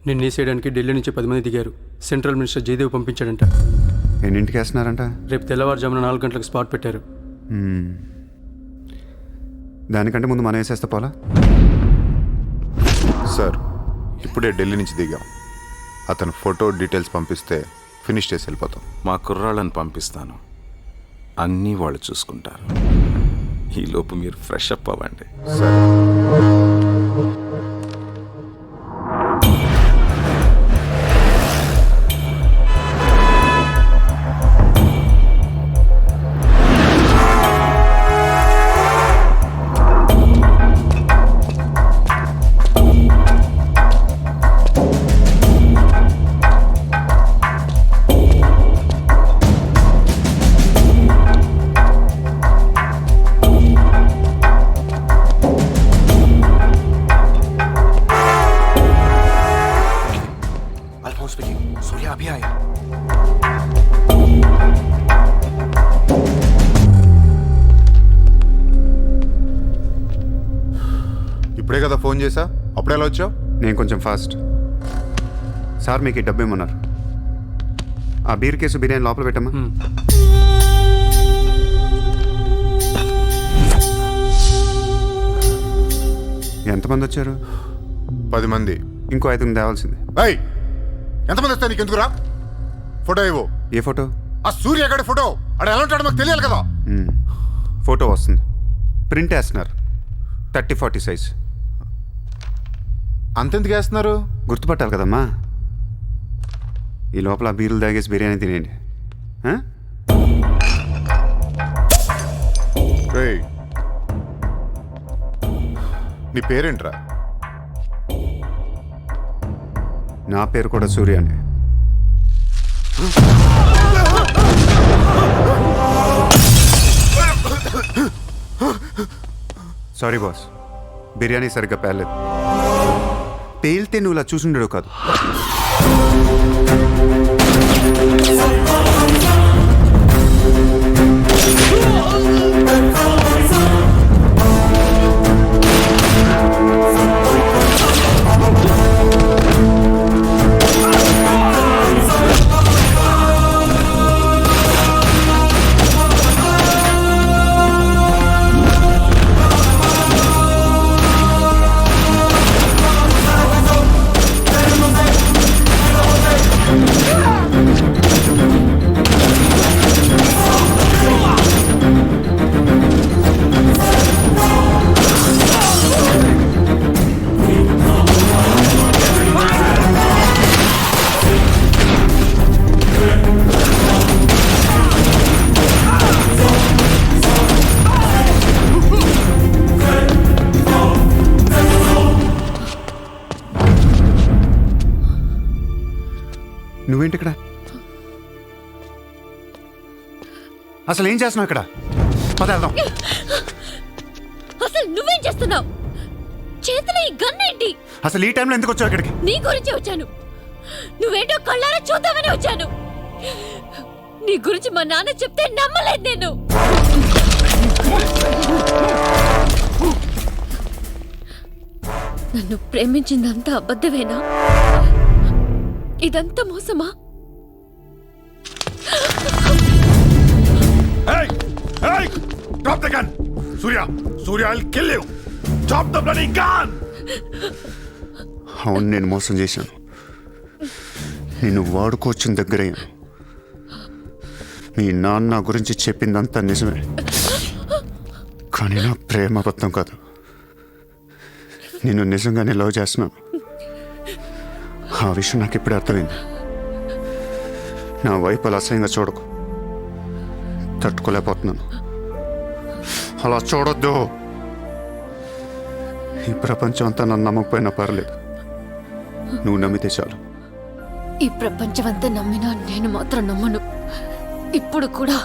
నిన్ను వేసేయడానికి ఢిల్లీ నుంచి 10 మంది దిగారు. సెంట్రల్ మినిస్టర్ జయదేవ్ పంపించాడంట. ఎన్నింటికి వేస్తున్నారంట? రేపు తెల్లవారుజామున 4 గంటలకు స్పాట్ పెట్టారు. దానికంటే ముందు మనం వేసేస్తే పోలా? సార్, ఇప్పుడే ఢిల్లీ నుంచి దిగాం. అతను ఫోటో డీటెయిల్స్ పంపిస్తే ఫినిష్ చేసి వెళ్ళిపోతాం. మా కుర్రాళ్ళని పంపిస్తాను, అన్నీ వాళ్ళు చూసుకుంటారు. ఈలోపు మీరు ఫ్రెష్ అప్ అవ్వండి. సరే. सूर्या अभी आया. ఇప్పుడే కదా ఫోన్ చేసా, అప్పుడే ఎలా వచ్చావు? నేను కొంచెం ఫాస్ట్. సార్ మీకు ఈ డబ్బు ఏమన్నారు? ఆ బీర్ కేసు బిర్యానీ లోపల పెట్టమ్మా. ఎంతమంది వచ్చారు? 10 మంది. ఇంకో 5 తేవాల్సింది. ఎంతమంది వస్తాయి నీకు? ఎందుకురా? ఫోటో ఇవ్వు. ఏ ఫోటో? ఆ సూర్య గడి ఫోటో. అక్కడ ఎలా ఉంటాడో మాకు తెలియాలి కదా. ఫోటో వస్తుంది, ప్రింట్ వేస్తున్నారు. 30-40 సైజ్. అంతెందుకు వేస్తున్నారు? గుర్తుపట్టాలి కదమ్మా. ఈ లోపల బీర్లు తాగేసి బిర్యానీ తినేయండి. రేయ్, నీ పేరేంట్రా? నా పేరు కూడా సూర్య అండి. సారీ బాస్, బిర్యానీ సరిగ్గా పేర్లేదు. పేలితే నువ్వు ఇలా చూసుండడు కాదు. నువ్వేంటి ఇక్కడ? అసలు ఏం చేస్తున్నావు ఇక్కడ? పద వెళ్దాం. అసలు నువ్వేం చేస్తున్నావు? చేతిలో ఈ గన్ ఏంటి? అసలు ఈ టైంలో ఎందుకు వచ్చావు ఇక్కడికి? నీ గురించి వచ్చాను. నువ్వేంటో కళ్ళారా చూద్దామని వచ్చాను. నీ గురించి మా నాన్న చెప్తే నమ్మలేదు నేను. నన్ను ప్రేమించిందంతా అబద్ధమేనా? ఇదంతా మోసమా? Hey! Hey! Drop the gun! Surya! Surya, I'll kill you! Drop the bloody gun! అవును, నేను మోసం చేశాను. నిన్ను వాడుకోవచ్చిన దగ్గరయ్యాను. మీ నాన్న గురించి చెప్పిందంతా నిజమే, కానీ నా ప్రేమ అబద్ధం కాదు. నిన్ను నిజంగానే లవ్ చేస్తున్నాను. ఆ విషయం నాకు ఇప్పుడే అర్థమైంది. నా వైపు అలా అసహ్యంగా చూడకు. తట్టుకోలేకపోతున్నాను. అలా చూడొద్దు. ఈ ప్రపంచం అంతా నన్ను నమ్మకపోయినా పర్లేదు, నువ్వు నమ్మితే చాలు. ఈ ప్రపంచమంతా నమ్మినా నేను మాత్రం నమ్మను. ఇప్పుడు కూడా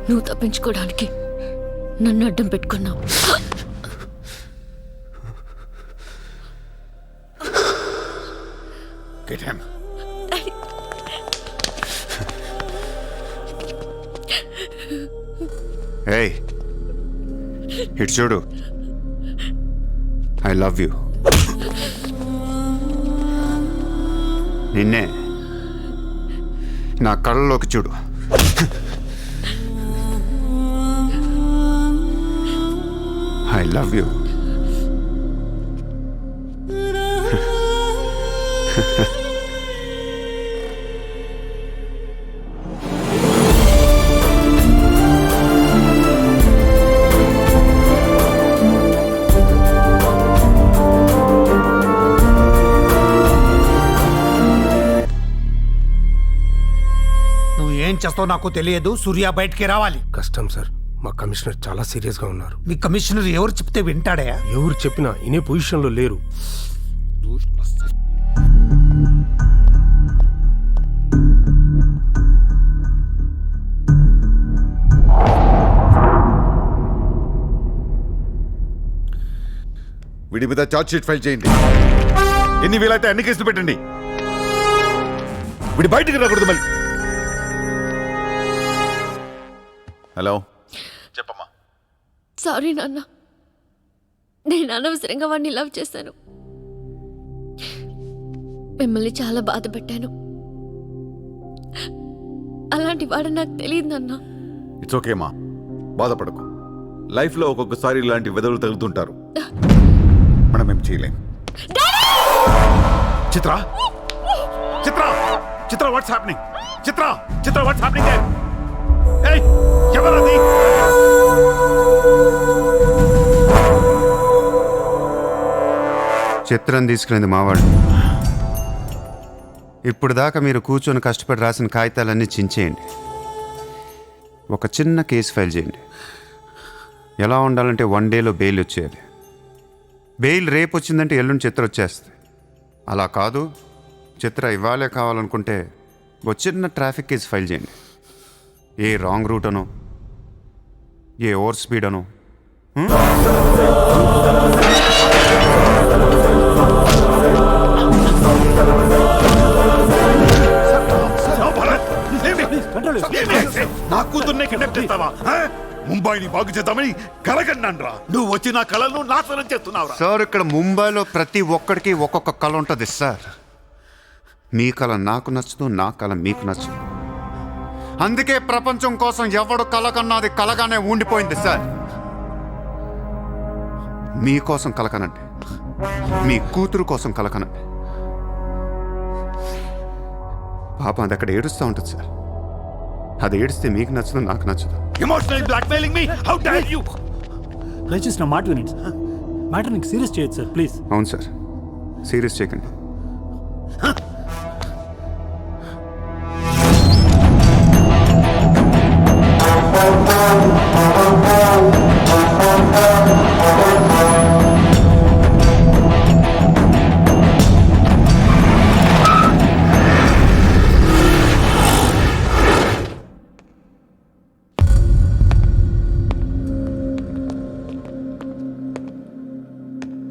నువ్వు తప్పించుకోవడానికి నన్ను అడ్డం పెట్టుకున్నావు. Get him! ఏయ్, ఇటు చూడు. I love you. నిన్నే. నా కళ్ళలోకి చూడు. I love you. నువ్వు ఏం చేస్తావు నాకు తెలియదు. సూర్య బయటికి రావాలి. కష్టం సార్, మా కమిషనర్ చాలా సీరియస్గా ఉన్నారు. మీ కమిషనర్ ఎవరు చెప్తే వింటాడా? ఎవరు చెప్పినా ఇనే పొజిషన్లో లేరు. వీడి మీద ఛార్జ్ షీట్ ఫైల్ చేయండి. ఎన్ని వీలైతే అన్ని కేసులు పెట్టండి. వీడి బయటికి రాకూడదు మళ్ళీ. హలో, చెప్పమ్మా. సారీ నాన్న, నేను అనవసరంగా వాడిని లవ్ చేశాను. మిమ్మల్ని చాలా బాధ పెట్టాను. అలాంటి వాడు నాకు తెలియదు నాన్న. ఇట్స్ ఓకే మా, బాధపడకు. లైఫ్లో ఒక్కొక్కసారి ఇలాంటి వెదవులు తగులుతుంటారు. మనం ఏం చేయలేం. చిత్ర, చిత్ర, చిత్ర, వాట్స్ హ్యాపెనింగ్? చిత్ర, చిత్ర, వాట్స్ హ్యాపెనింగ్? ఏయ్, ఎవరది? చిత్రం తీసుకునేది మావాడు. ఇప్పుడు దాకా మీరు కూర్చొని కష్టపడి రాసిన కాగితాలన్నీ చించేయండి. ఒక చిన్న కేసు ఫైల్ చేయండి. ఎలా ఉండాలంటే 1 డేలో బెయిల్ వచ్చేయాలి. బెయిల్ రేపు వచ్చిందంటే ఎల్లుండి చిత్ర వచ్చేస్తుంది. అలా కాదు, చిత్ర ఇవ్వాలే కావాలనుకుంటే ఒక చిన్న ట్రాఫిక్ కేసు ఫైల్ చేయండి. ఏ రాంగ్ రూట్ అనో, ఏ ఓవర్ స్పీడ్ అనో. నా కూతుర్నే కిడ్నాప్ చేస్తావా? ముంబైని బాగు చేద్దామని కలగన్నాన్రా. నువ్వు వచ్చి నా కళను నాశనం చేస్తున్నావురా. సార్, ఇక్కడ ముంబైలో ప్రతి ఒక్కడికి ఒక్కొక్క కళ ఉంటుంది సార్. మీ కళ నాకు నచ్చదు, నా కళ మీకు నచ్చదు. అందుకే ప్రపంచం కోసం ఎవడు కళ కన్నది కలగానే ఉండిపోయింది సార్. మీకోసం కలకనండి, మీ కూతురు కోసం కలకనండి. పాపం అది అక్కడ ఏడుస్తూ ఉంటుంది సార్. అది ఏడిస్తే మీకు నచ్చదు, నాకు నచ్చదు. Emotional blackmailing me, how dare you? దయచేసి నా మాట వినండి సార్. మ్యాటర్ నీకు సీరియస్ చేయొచ్చు సార్, ప్లీజ్. అవును సార్, సీరియస్ చేయకండి.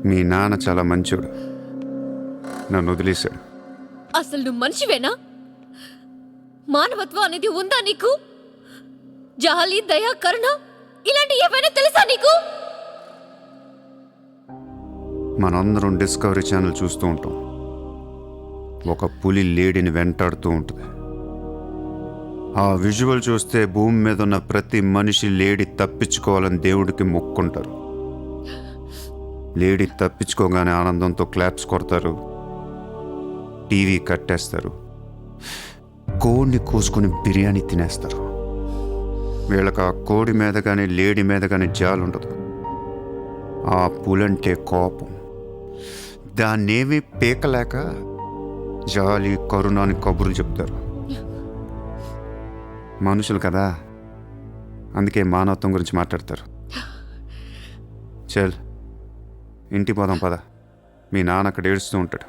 మీ నాన్న చాలా మంచోడు, నన్ను వదిలేశాడు. అసలు నువ్వు మనిషివేనా? మానవత్వం అనేది ఉందా నీకు? జాలి, దయ, కరుణ ఇలాంటి ఏమైనా తెలుసా నీకు? మనందరం డిస్కవరీ ఛానల్ చూస్తూ ఉంటాం. ఒక పులి లేడీని వెంటాడుతూ ఉంటుంది. ఆ విజువల్ చూస్తే భూమి మీద ఉన్న ప్రతి మనిషి లేడీ తప్పించుకోవాలని దేవుడికి మొక్కుంటారు. లేడీ తప్పించుకోగానే ఆనందంతో క్లాప్స్ కొడతారు, టీవీ కట్టేస్తారు, కోడిని కోసుకొని బిర్యానీ తినేస్తారు. వీళ్ళకి ఆ కోడి మీద కానీ లేడీ మీద కానీ జాలి ఉండదు. ఆ పులంటే కోపం. దాన్నేమీ పీకలేక జాలి, కరుణ అని కబుర్లు చెప్తారు. మనుషులు కదా, అందుకే మానవత్వం గురించి మాట్లాడతారు. చల్, ఇంటికి పోదాం పద. మీ నాన్న అక్కడ ఏడుస్తూ ఉంటాడు.